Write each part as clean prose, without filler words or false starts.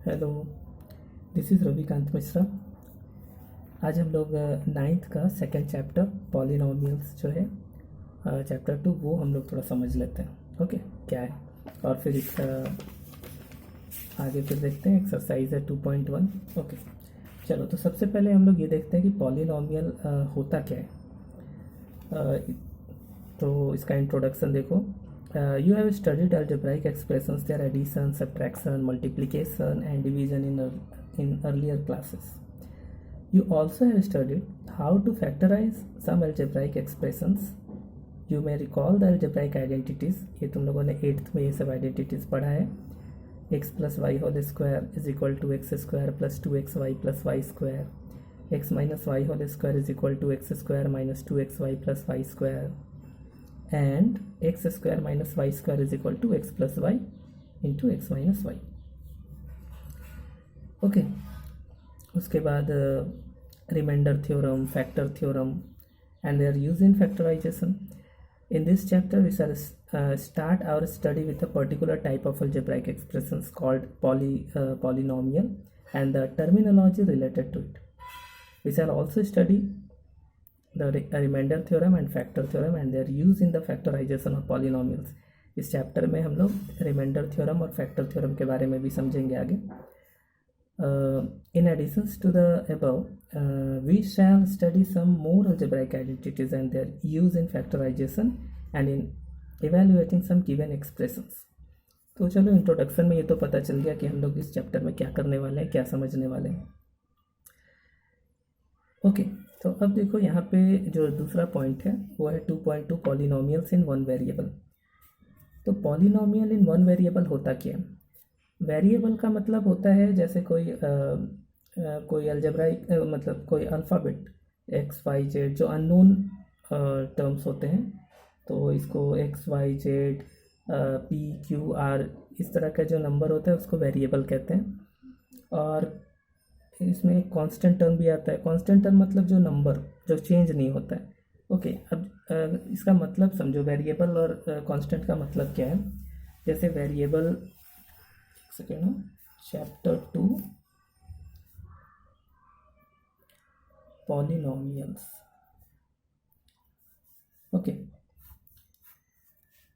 Hello, this is Ravikant Mishra. आज हम लोग नाइन्थ का सेकंड चैप्टर पॉलिनोमियल्स जो है चैप्टर 2 वो हम लोग थोड़ा समझ लेते हैं। ओके, क्या है और फिर इसका आगे फिर देखते हैं। एक्सरसाइज है 2.1। ओके, चलो तो सबसे पहले हम लोग ये देखते हैं कि पॉलिनोमियल होता क्या है। तो इसका इंट्रोडक्शन देखो। You have studied algebraic expressions, their addition, subtraction, multiplication and division in earlier classes. You also have studied how to factorize some algebraic expressions. You may recall the algebraic identities. ये तुम लोगों ने 8th में ये सब identities पढ़ा है। x plus y whole square is equal to x square plus 2xy plus y square. x minus y whole square is equal to x square minus 2xy plus y square. And x square minus y square is equal to x plus y into x minus y. Okay, उसके बाद reminder theorem, factor theorem and their use in factorization. In this chapter we shall start our study with a particular type of algebraic expressions called polynomial and the terminology related to it. We shall also study the remainder theorem and factor theorem and their use in the factorization of polynomials. इस chapter में हम लोग remainder theorem और factor theorem के बारे में भी समझेंगे आगे। In addition to the above, we shall study some more algebraic identities and their use in factorization and in evaluating some given expressions. तो चलो, इंट्रोडक्शन में ये तो पता चल गया कि हम लोग इस चैप्टर में क्या करने वाले हैं, क्या समझने वाले हैं। ओके, तो अब देखो यहाँ पे जो दूसरा पॉइंट है वो है 2.2 पॉलिनोमियल्स इन वन वेरिएबल। तो पॉलिनोमियल इन वन वेरिएबल होता क्या है? वेरिएबल का मतलब होता है जैसे कोई अलजेब्राइक मतलब कोई अल्फ़ाबेट एक्स वाई जेड जो अननोन टर्म्स होते हैं, तो इसको x y z p q r इस तरह का जो नंबर होता है उसको वेरिएबल कहते हैं। और इसमें एक कांस्टेंट टर्म भी आता है। कांस्टेंट टर्म मतलब जो नंबर जो चेंज नहीं होता है। ओके, अब इसका मतलब समझो, वेरिएबल और कांस्टेंट का मतलब क्या है। जैसे variable, second, chapter 2 polynomials. Okay,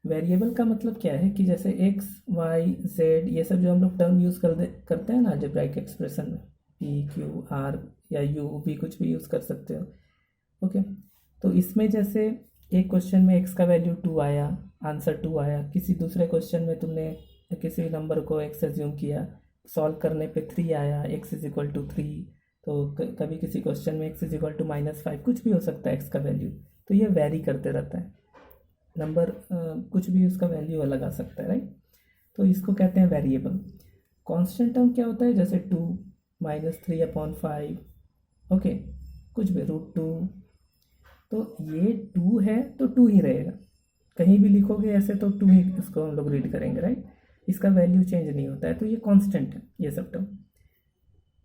variable का मतलब क्या है कि जैसे एक्स वाई जेड ये सब जो हम लोग टर्म यूज़ करते हैं ना अलजेब्राइक एक्सप्रेशन में, पी क्यू आर या यू भी कुछ भी यूज़ कर सकते हो। ओके, तो इसमें जैसे एक क्वेश्चन में एक्स का वैल्यू 2 आया, आंसर 2 आया। किसी दूसरे क्वेश्चन में तुमने किसी नंबर को एक्स एज्यूम किया, सॉल्व करने पे 3 आया, एक्स इज इक्वल टू 3। तो कभी किसी क्वेश्चन में एक्स इज इक्वल टू -5 कुछ भी हो सकता है एक्स का वैल्यू। तो ये वेरी करते रहता है नंबर, कुछ भी उसका वैल्यू अलग आ सकता है, राइट। तो इसको कहते हैं वेरिएबल। कांस्टेंट टर्म क्या होता है? जैसे 2 -3/5, ओके, कुछ भी √2। तो ये 2 है तो 2 ही रहेगा, कहीं भी लिखोगे ऐसे तो 2 ही इसको हम लोग रीड करेंगे, राइट। इसका वैल्यू चेंज नहीं होता है, तो ये कांस्टेंट है ये सब टर्म।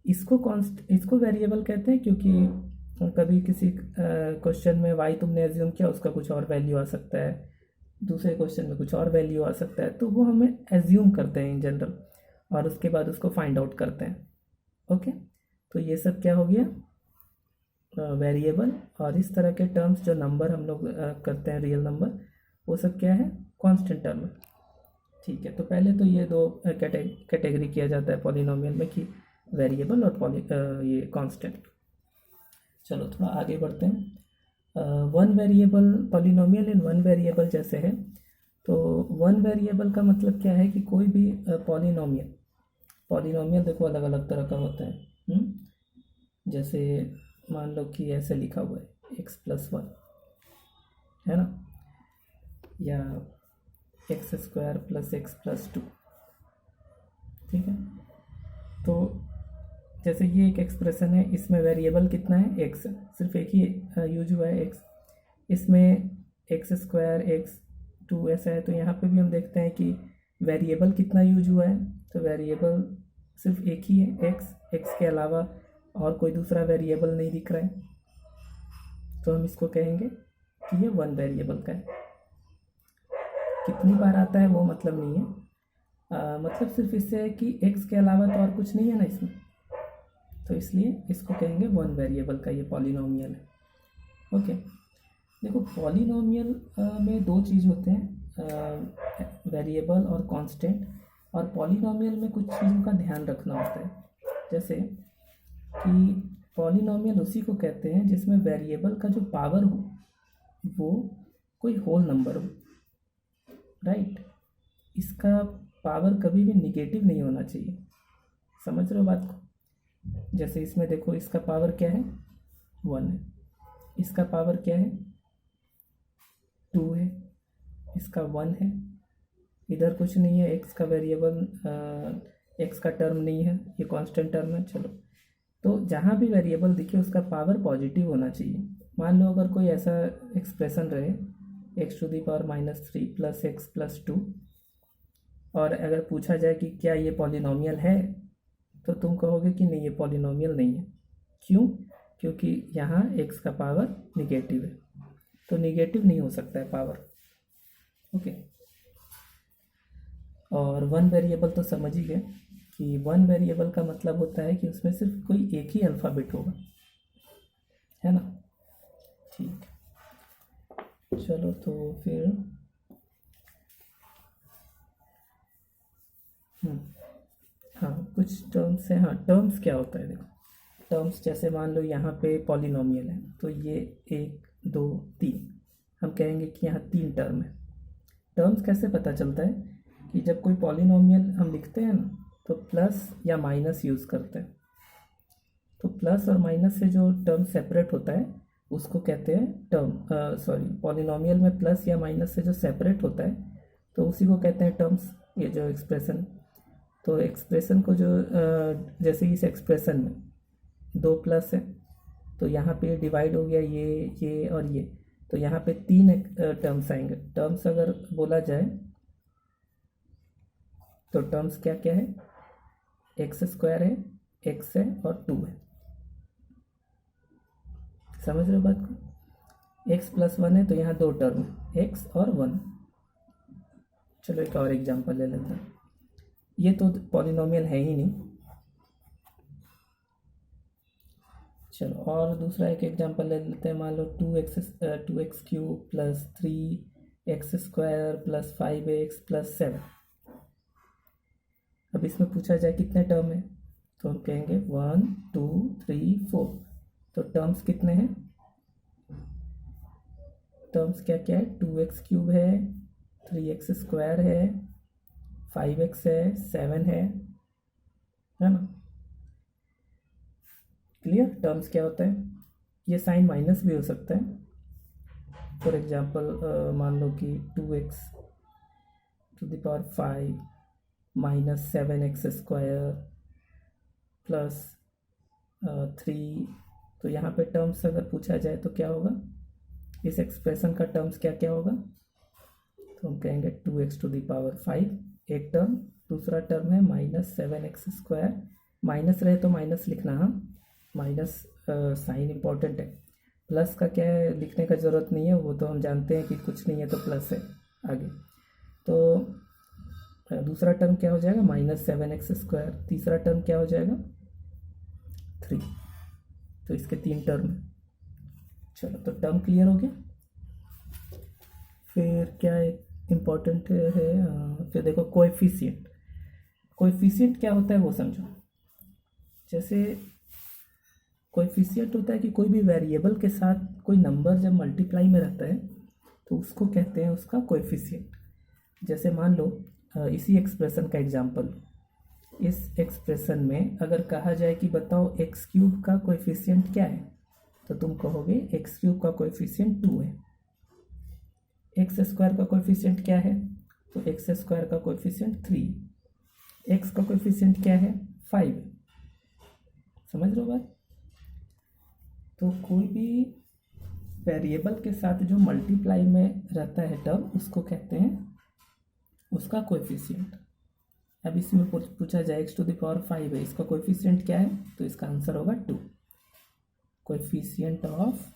इसको वेरिएबल कहते हैं क्योंकि कभी किसी क्वेश्चन में वाई तुमने एज्यूम किया, उसका कुछ और वैल्यू आ सकता है, दूसरे क्वेश्चन में कुछ और वैल्यू आ सकता है, तो वो हमें एज्यूम करते हैं इन जनरल, और उसके बाद उसको फाइंड आउट करते हैं। ओके, तो ये सब क्या हो गया? वेरिएबल। और इस तरह के टर्म्स जो नंबर हम लोग करते हैं, रियल नंबर, वो सब क्या है? Constant term. ठीक है, तो पहले तो ये दो कैटेगरी किया जाता है पॉलिनोमियल में कि वेरिएबल और ये कांस्टेंट। चलो थोड़ा आगे बढ़ते हैं। One variable polynomial in one variable जैसे है, तो वन वेरिएबल का मतलब क्या है कि कोई भी पॉलिनोमियल देखो अलग अलग तरह का होता है। जैसे मान लो कि ऐसे लिखा हुआ है x+1, है ना, या x² + x+2। ठीक है, तो जैसे ये एक एक्सप्रेशन है, इसमें वेरिएबल कितना है? x, सिर्फ एक ही यूज हुआ है x। इसमें x² x2 ऐसा है, तो यहाँ पे भी हम देखते हैं कि वेरिएबल कितना यूज हुआ है। तो वेरिएबल सिर्फ एक ही है x के अलावा और कोई दूसरा वेरिएबल नहीं दिख रहा है, तो हम इसको कहेंगे कि ये वन वेरिएबल का है। कितनी बार आता है वो मतलब नहीं है, मतलब सिर्फ इससे है कि x के अलावा तो और कुछ नहीं है ना इसमें, तो इसलिए इसको कहेंगे वन वेरिएबल का ये पॉलिनोमियल है। ओके, देखो पॉलिनोमियल में दो चीज़ होते हैं, वेरिएबल और कांस्टेंट। और पॉलिनोमियल में कुछ चीज़ों का ध्यान रखना होता है, जैसे कि पॉलिनोमियल उसी को कहते हैं जिसमें वेरिएबल का जो पावर हो वो कोई होल नंबर हो, राइट। इसका पावर कभी भी निगेटिव नहीं होना चाहिए, समझ रहे हो बात को। जैसे इसमें देखो, इसका पावर क्या है, 1 है, इसका पावर क्या है, 2 है, इसका 1 है, इधर कुछ नहीं है, एक्स का वेरिएबल, एक्स का टर्म नहीं है, ये कांस्टेंट टर्म है। चलो, तो जहाँ भी वेरिएबल दिखे उसका पावर पॉजिटिव होना चाहिए। मान लो अगर कोई ऐसा एक्सप्रेशन रहे x⁻³ प्लस x प्लस 2, और अगर पूछा जाए कि क्या ये पॉलिनोमियल है, तो तुम कहोगे कि नहीं, ये पॉलिनोमियल नहीं है। क्यों? क्योंकि यहाँ x का पावर निगेटिव है, तो निगेटिव नहीं हो सकता है पावर। ओके, और वन वेरिएबल तो समझ ही गए कि वन वेरिएबल का मतलब होता है कि उसमें सिर्फ कोई एक ही अल्फ़ाबेट होगा, है ना। ठीक, चलो तो फिर हाँ, कुछ टर्म्स हैं। हाँ, टर्म्स क्या होता है, देखो टर्म्स जैसे मान लो यहाँ पे पॉलिनोमियल है, तो ये 1 2 3, हम कहेंगे कि यहाँ 3 टर्म है। टर्म्स कैसे पता चलता है कि जब कोई पॉलिनोमियल हम लिखते हैं ना, तो प्लस या माइनस यूज़ करते हैं। तो प्लस और माइनस से जो टर्म सेपरेट होता है उसको कहते हैं टर्म, पॉलिनोमियल में प्लस या माइनस से जो सेपरेट होता है तो उसी को कहते हैं टर्म्स। ये जो एक्सप्रेशन, तो एक्सप्रेशन को जो जैसे इस एक्सप्रेशन में 2 प्लस है, तो यहाँ पे डिवाइड हो गया ये और ये, तो यहाँ पे 3 टर्म्स आएंगे। टर्म्स अगर बोला जाए तो टर्म्स क्या क्या है, x² है, x है और 2 है। समझ रहे हो बात को। x प्लस 1 है तो यहाँ 2 टर्म है, x और 1। चलो एक और एग्जांपल ले लेते हैं, ये तो पॉलिनोमियल है ही नहीं। चलो और दूसरा एक एग्जांपल ले लेते हैं, मान लो 2x³ plus 3x² plus 5x plus 7। अब इसमें पूछा जाए कितने टर्म है, तो हम कहेंगे 1 2 3 4। तो टर्म्स कितने हैं, टर्म्स क्या क्या है, 2x³ है, 3x² है, 5x है, 7 है ना। क्लियर, टर्म्स क्या होता है। ये साइन माइनस भी हो सकता है। फॉर एग्जांपल मान लो कि 2x⁵ माइनस 7x² प्लस 3। तो यहाँ पे टर्म्स अगर पूछा जाए तो क्या होगा, इस एक्सप्रेशन का टर्म्स क्या क्या होगा, तो हम कहेंगे 2x⁵ एक टर्म, दूसरा टर्म है माइनस 7x²। माइनस रहे तो माइनस लिखना, हाँ, माइनस साइन इम्पोर्टेंट है। प्लस का क्या है, लिखने का ज़रूरत नहीं है, वो तो हम जानते हैं कि कुछ नहीं है तो प्लस है आगे। तो दूसरा टर्म क्या हो जाएगा, माइनस 7x²। तीसरा टर्म क्या हो जाएगा, 3। तो इसके 3 टर्म है। चलो, तो टर्म क्लियर हो गया। फिर क्या इम्पोर्टेंट है, फिर देखो कोएफिशिएंट। कोएफिशिएंट क्या होता है वो समझो। जैसे कोएफिशिएंट होता है कि कोई भी वेरिएबल के साथ कोई नंबर जब मल्टीप्लाई में रहता है तो उसको कहते हैं उसका कोएफिशिएंट। जैसे मान लो इसी एक्सप्रेशन का एग्जांपल, इस एक्सप्रेशन में अगर कहा जाए कि बताओ x³ का कोएफिशिएंट क्या है, तो तुम कहोगे x³ का कोएफिशिएंट 2 है। x² का कोएफिशिएंट क्या है, तो x² का कोएफिशिएंट 3। x का कोएफिशिएंट क्या है, 5। समझ रहे हो बात। तो कोई भी वेरिएबल के साथ जो मल्टीप्लाई में रहता है टर्म, उसको कहते हैं उसका कोएफिशिएंट। अब इसमें पूछा जाए x⁵ है, इसका कोएफिशिएंट क्या है, तो इसका आंसर होगा 2। Coefficient of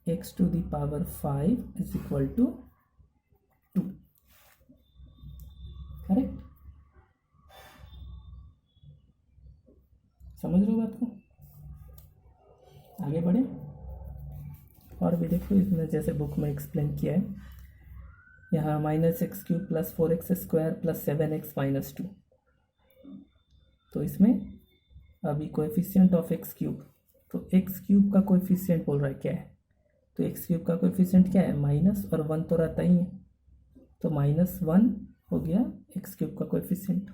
x to the power 5 is equal to 2, correct? समझ रहे हो बात को? आगे बढ़े और भी देखो, इसमें जैसे बुक में एक्सप्लेन किया है, यहाँ -x³ + 4x² + 7x - 2, तो इसमें अभी कोएफिशिएंट ऑफ x³, तो x³ का कोएफिशिएंट बोल रहा है क्या है, तो x³ का कोएफिशिएंट क्या है, माइनस, और 1 तो रहता ही है, तो -1 हो गया x³ का कोएफिशिएंट।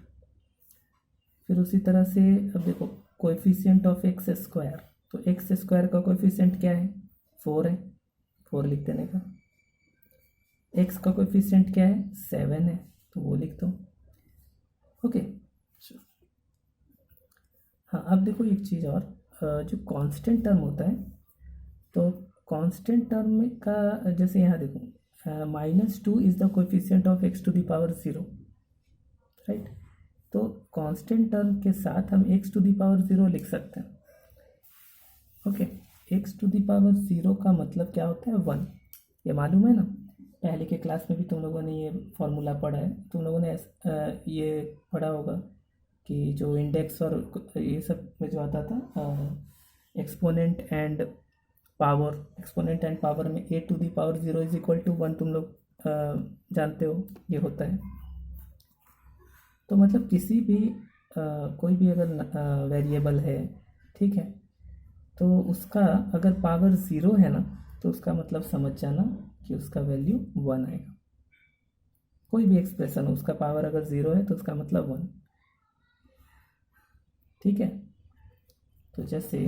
फिर उसी तरह से अब देखो कोएफिशिएंट ऑफ x², तो x² का कोएफिशिएंट क्या है, 4 है, 4 लिख देने का। x का कोएफिशिएंट क्या है, 7 है, तो वो लिख दो। ओके, हाँ अब देखो एक चीज़ और, जो कांस्टेंट टर्म होता है, तो कांस्टेंट टर्म में का जैसे यहाँ देखो -2 is the coefficient of x to the power 0, right? तो कांस्टेंट टर्म के साथ हम x to the power 0 लिख सकते हैं। Okay, x to the power 0 का मतलब क्या होता है, 1, ये मालूम है ना, पहले के क्लास में भी तुम लोगों ने ये फॉर्मूला पढ़ा है, तुम लोगों ने ये पढ़ा होगा कि जो इंडेक्स और ये सब में जो आता था एक्सपोनेंट एंड पावर में a to the power 0 is equal to 1, तुम लोग जानते हो ये होता है। तो मतलब किसी भी कोई भी अगर वेरिएबल है, ठीक है, तो उसका अगर पावर 0 है ना, तो उसका मतलब समझ जाना कि उसका वैल्यू 1 आएगा। कोई भी एक्सप्रेशन हो, उसका पावर अगर 0 है तो उसका मतलब 1, ठीक है? तो जैसे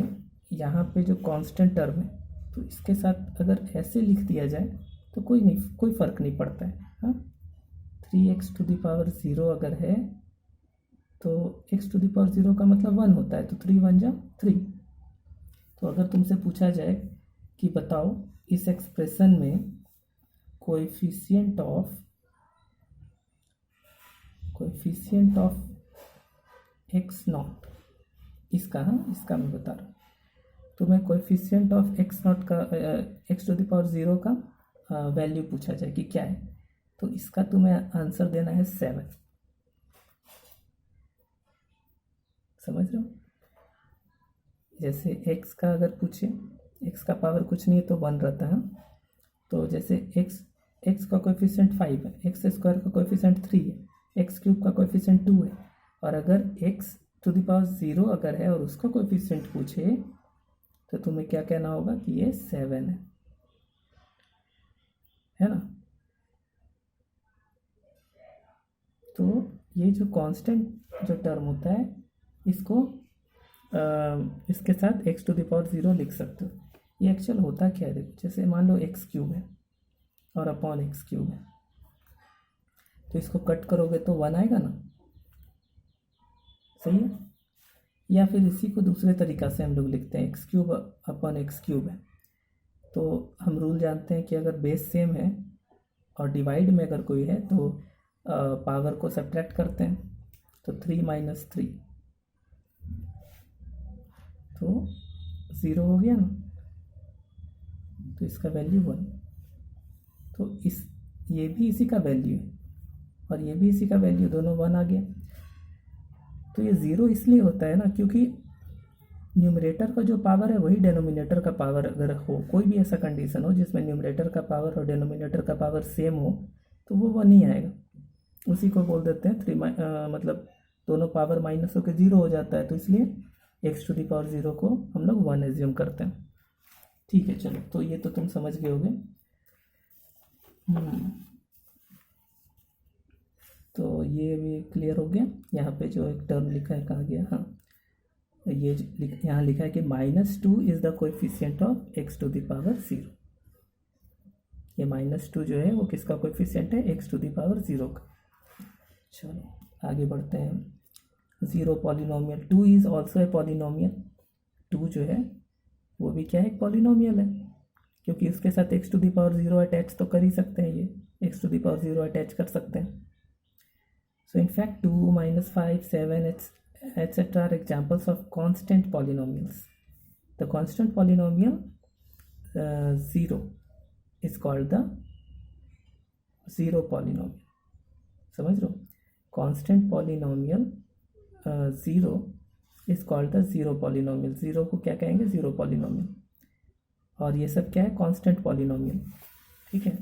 यहाँ पे जो कांस्टेंट टर्म है, तो इसके साथ अगर ऐसे लिख दिया जाए तो कोई फ़र्क नहीं पड़ता है। हाँ, 3x to the power 0 अगर है तो x to the power 0 का मतलब 1 होता है, तो 3 1 जा 3। तो अगर तुमसे पूछा जाए कि बताओ इस एक्सप्रेशन में कोएफिशिएंट ऑफ x0, इसका, हाँ इसका मैं बता रहा हूँ, तो मैं कोएफिशिएंट ऑफ x0 का x to the power 0 का वैल्यू पूछा जाए कि क्या है, तो इसका तुम्हें आंसर देना है 7। समझ रहे हो? जैसे x का अगर पूछे, x का पावर कुछ नहीं है तो 1 रहता है, तो जैसे x का कोएफिशिएंट 5 है, x² का कोएफिशिएंट 3 है, x³ का कोएफिशिएंट 2 है, और अगर x to the power 0 अगर है और उसका कोएफिशिएंट पूछे तो तुम्हें क्या कहना होगा कि ये 7 है ना? तो ये जो कांस्टेंट जो टर्म होता है, इसको इसके साथ x to the power 0 लिख सकते हो। ये एक्चुअल होता क्या है, देखो जैसे मान लो x³ है और अपॉन x³ है, तो इसको कट करोगे तो 1 आएगा ना, सही है? या फिर इसी को दूसरे तरीक़ा से हम लोग लिखते हैं x³ अपॉन x³ है, तो हम रूल जानते हैं कि अगर बेस सेम है और डिवाइड में अगर कोई है तो पावर को सब्ट्रैक्ट करते हैं, तो 3 - 3 तो 0 हो गया ना, तो इसका वैल्यू 1, तो ये भी इसी का वैल्यू है और ये भी इसी का वैल्यू, दोनों 1 आ गया। तो ये 0 इसलिए होता है ना क्योंकि न्यूमरेटर का जो पावर है वही डिनोमिनेटर का पावर अगर हो, कोई भी ऐसा कंडीशन हो जिसमें न्यूमरेटर का पावर और डिनोमिनेटर का पावर सेम हो, तो वो 1 ही आएगा। उसी को बोल देते हैं 3 मतलब दोनों पावर माइनस होकर 0 हो जाता है, तो इसलिए x to the power 0 को हम लोग 1 एज्यूम करते हैं। ठीक है, चलो, तो ये तो तुम समझ गए होगे। तो ये भी क्लियर हो गया। यहाँ पे जो एक टर्म लिखा है कहाँ गया, हाँ ये यहाँ लिखा है कि -2 is the coefficient of x to the power 0। ये -2 जो है वो किसका कोएफिशिएंट है, x to the power 0 का। चलो आगे बढ़ते हैं। 0 polynomial, 2 is also a polynomial. 2 जो है वो भी क्या है, एक पॉलिनोमियल है, क्योंकि इसके साथ x to the power 0 attach तो कर ही सकते हैं, ये x to the power 0 attach कर सकते हैं। So in fact 2, -5, 7, etc. are examples of constant polynomials. The constant polynomial zero is called the zero polynomial. समझ लो, constant polynomial zero is called the zero polynomial. Zero को क्या कहेंगे? Zero polynomial. और ये सब क्या है? Constant polynomial. ठीक है,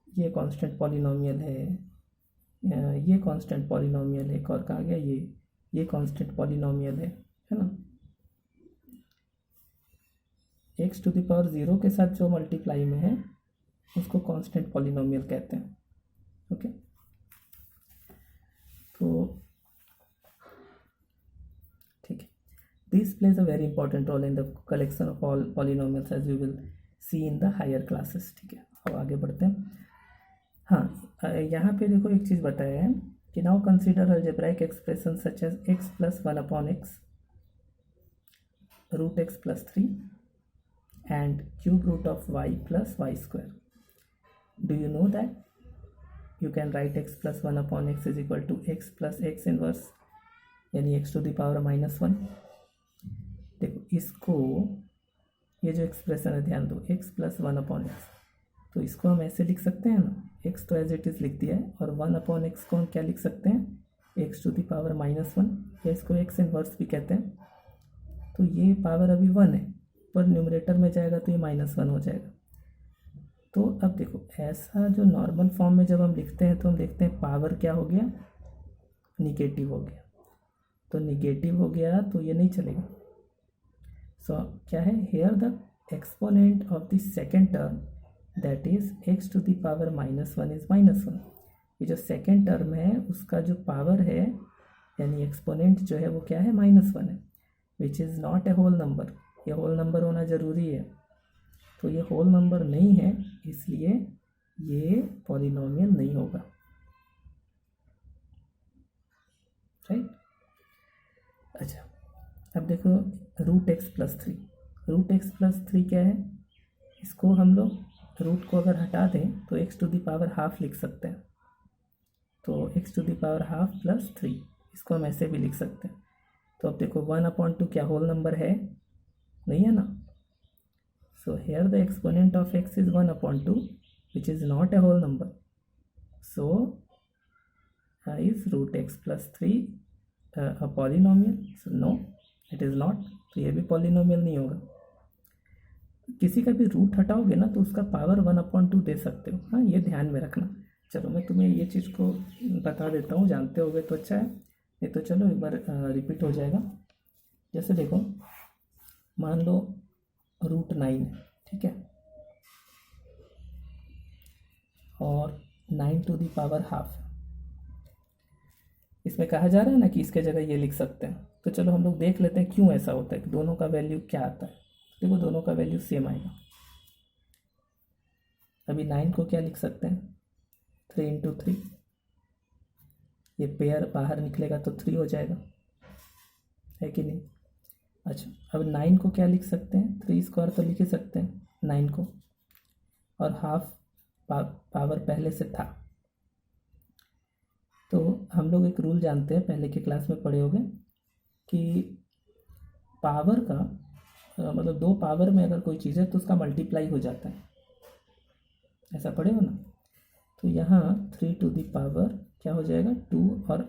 ये कांस्टेंट पॉलिनोमियल है, ये कांस्टेंट पॉलिनोमियल है, एक और कहा गया ये कांस्टेंट पॉलिनोमियल है ना। X to the power zero के साथ जो मल्टीप्लाई में है उसको कांस्टेंट पॉलिनोमियल कहते हैं। ओके, तो ठीक है, this plays a very important role in the collection of all polynomials as you will see in the higher classes. ठीक है, अब आगे बढ़ते हैं। हाँ, यहाँ पे देखो एक चीज़ बताया है कि now consider algebraic expression such as x plus one upon x root x plus three and cube root of y plus y square. Do you know that you can write x plus 1 upon x is equal to x plus x inverse यानी x to the power minus 1। देखो इसको, ये जो expression है ध्यान दो, x plus 1 upon x, तो इसको हम ऐसे लिख सकते हैं ना, x तो एज इट इज़ लिख दिया है, और 1 upon x को हम क्या लिख सकते हैं? x to the power minus 1, या इसको x इनवर्स भी कहते हैं। तो ये पावर अभी 1 है, पर न्यूमरेटर में जाएगा तो ये -1 हो जाएगा। तो अब देखो, ऐसा जो नॉर्मल फॉर्म में जब हम लिखते हैं तो हम देखते हैं पावर क्या हो गया? निगेटिव हो गया। तो निगेटिव हो गया तो ये नहीं चलेगा। सो क्या है? Here the exponent of the second term that is x to the power -1 is -1। ये जो सेकेंड टर्म है उसका जो पावर है यानी एक्सपोनेंट जो है वो क्या है? -1 है, which is not a whole number. ये होल नंबर होना ज़रूरी है, तो ये होल नंबर नहीं है, इसलिए ये पॉलिनोमियल नहीं होगा। राइट, अच्छा अब देखो root x plus three. Root x plus three क्या है? इसको हम लोग रूट को अगर हटा दें तो x to the power half लिख सकते हैं। तो x to the power half plus three, इसको हम ऐसे भी लिख सकते हैं। तो अब देखो 1/2 क्या होल नंबर है? नहीं है ना। So here the exponent of x is 1/2, which is not a whole number. So is root x plus 3 a polynomial? So no, it is not. तो ये भी polynomial नहीं होगा। किसी का भी रूट हटाओगे ना तो उसका पावर 1/2 दे सकते हो। हाँ, ये ध्यान में रखना। चलो मैं तुम्हें ये चीज़ को बता देता हूँ, जानते होगे तो अच्छा है, नहीं तो चलो एक बार रिपीट हो जाएगा। जैसे देखो, मान लो √9 है, ठीक है, और 9 टू दी पावर हाफ। इसमें कहा जा रहा है ना कि इसके जगह ये लिख सकते हैं। तो चलो हम लोग देख लेते हैं क्यों ऐसा होता है, कि दोनों का वैल्यू क्या आता है। देखो दोनों का वैल्यू सेम आएगा। अभी 9 को क्या लिख सकते हैं? 3 × 3, ये पेयर बाहर निकलेगा तो 3 हो जाएगा, है कि नहीं। अच्छा, अब 9 को क्या लिख सकते हैं? 3 स्क्वायर तो लिख ही सकते हैं 9 को, और हाफ पावर पहले से था। तो हम लोग एक रूल जानते हैं, पहले की क्लास में पढ़े होंगे, कि पावर का मतलब 2 पावर में अगर कोई चीज़ है तो उसका मल्टीप्लाई हो जाता है, ऐसा पढ़े हो ना। तो यहाँ 3 टू दी पावर क्या हो जाएगा? 2 और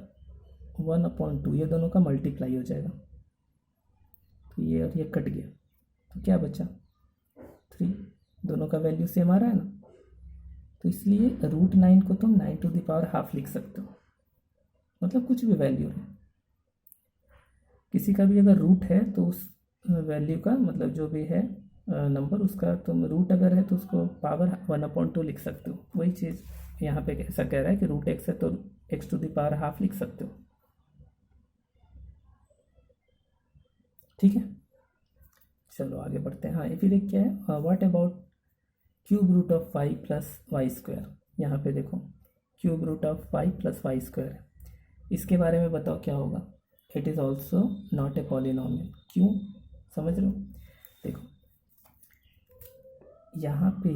1/2, ये दोनों का मल्टीप्लाई हो जाएगा। तो ये और ये कट गया, तो क्या बचा? 3। दोनों का वैल्यू सेम आ रहा है ना, तो इसलिए √9 को तुम 9 टू दी पावर हाफ लिख सकते हो, मतलब कुछ भी वैल्यू है। किसी का भी अगर रूट है तो उस वैल्यू का मतलब जो भी है नंबर, उसका तुम रूट अगर है तो उसको पावर 1/2 लिख सकते हो। वही चीज़ यहाँ पे ऐसा कह रहा है कि √x है तो x to the power half लिख सकते हो। ठीक है, चलो आगे बढ़ते हैं। हाँ, ये फिर एक क्या है, what about cube root of y plus y square. यहाँ पे देखो cube root of y plus y square है, इसके बारे में बताओ क्या होगा। It is also not a polynomial. क्यों? समझ लो, देखो यहाँ पे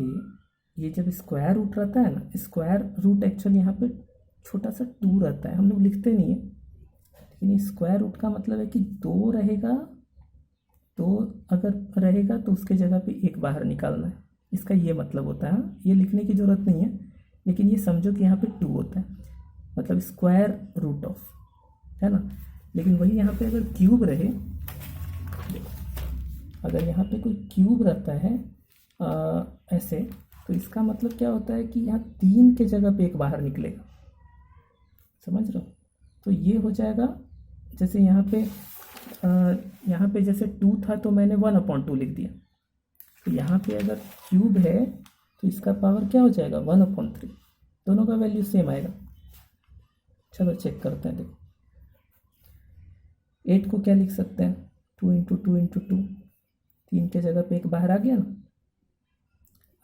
ये जब स्क्वायर रूट रहता है ना, स्क्वायर रूट एक्चुअली यहाँ पे छोटा सा 2 रहता है, हम लोग लिखते नहीं है, लेकिन स्क्वायर रूट का मतलब है कि 2 रहेगा तो अगर रहेगा तो उसके जगह पे एक बाहर निकालना है, इसका ये मतलब होता है। हाँ, ये लिखने की ज़रूरत नहीं है, लेकिन ये समझो कि यहाँ पे 2 होता है, मतलब स्क्वायर रूट ऑफ, है ना। लेकिन वही यहाँ पे अगर क्यूब रहे, अगर यहाँ पे कोई क्यूब रहता है ऐसे, तो इसका मतलब क्या होता है कि यहाँ 3 के जगह पे एक बाहर निकलेगा, समझ रहे हो। तो ये हो जाएगा, जैसे यहाँ पे जैसे 2 था तो मैंने 1/2 लिख दिया, तो यहाँ पे अगर क्यूब है तो इसका पावर क्या हो जाएगा 1/3, दोनों का वैल्यू सेम आएगा। चलो चेक करते हैं, देखो 8 को क्या लिख सकते हैं, 2 इंटू 2 इंटू 2, 3 के जगह पे एक बाहर आ गया ना।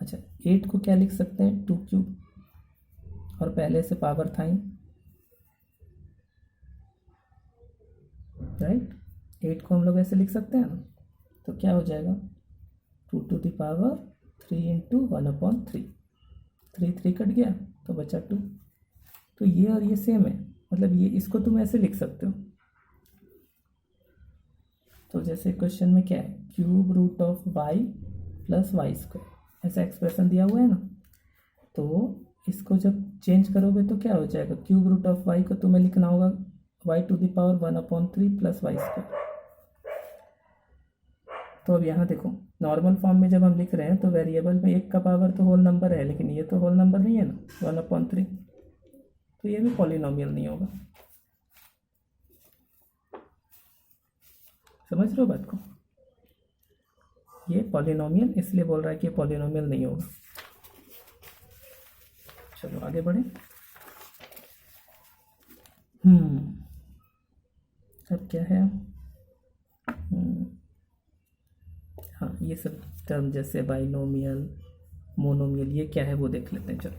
अच्छा, 8 को क्या लिख सकते हैं, 2 क्यूब, और पहले से पावर था ही, राइट। 8 को हम लोग ऐसे लिख सकते हैं ना, तो क्या हो जाएगा 2 to the power 3 into 1/3, 3 cut गया तो बचा 2। तो ये और ये सेम है, मतलब ये इसको तुम ऐसे लिख सकते हो। तो जैसे क्वेश्चन में क्या है, cube root of y plus y square, ऐसा एक्सप्रेशन दिया हुआ है ना। तो इसको जब चेंज करोगे तो क्या हो जाएगा, क्यूब रूट ऑफ वाई को तुम्हें लिखना होगा वाई टू द पावर 1/3 प्लस वाई स्क्वायर। तो अब यहाँ देखो, नॉर्मल फॉर्म में जब हम लिख रहे हैं तो वेरिएबल में 1 का पावर तो होल नंबर है, लेकिन ये तो होल नंबर नहीं है ना 1/3, तो ये भी पॉलिनोमियल नहीं होगा। समझ रहे हो बात को, ये पॉलिनोमियल इसलिए बोल रहा है कि ये पॉलिनोमियल नहीं होगा। चलो आगे बढ़े। अब क्या है, हाँ ये सब टर्म जैसे बाइनोमियल, मोनोमियल, ये क्या है वो देख लेते हैं। चलो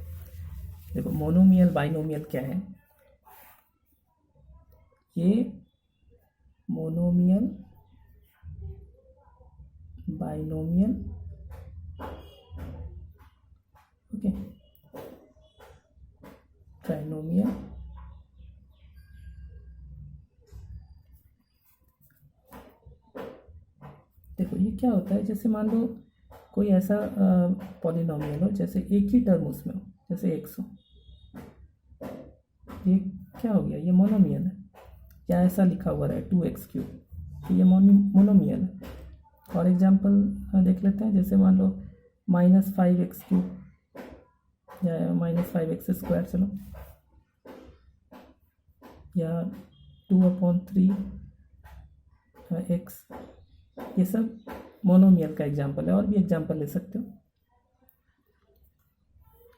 देखो, मोनोमियल बाइनोमियल क्या है, ये मोनोमियल बाइनोमियल, ओके, ट्राइनोमियल, देखो ये क्या होता है, जैसे मान लो कोई ऐसा पॉलिनोमियल हो जैसे एक ही टर्म उसमें हो, जैसे 100, ये क्या हो गया, ये मोनोमियल है। या ऐसा लिखा हुआ है 2x3, तो ये मोनोमियल है। और एग्जांपल देख लेते हैं, जैसे मान लो -5x3 या -5x², चलो, या 2/3x, ये सब मोनोमियल का एग्जांपल है। और भी एग्जांपल ले सकते हो।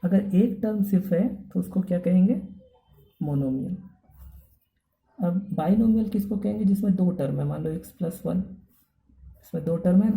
अगर एक टर्म सिर्फ है तो उसको क्या कहेंगे, मोनोमियल। अब बाइनोमियल किसको कहेंगे, जिसमें 2 टर्म है, मान लो x+1, इसमें 2 टर्म है ना,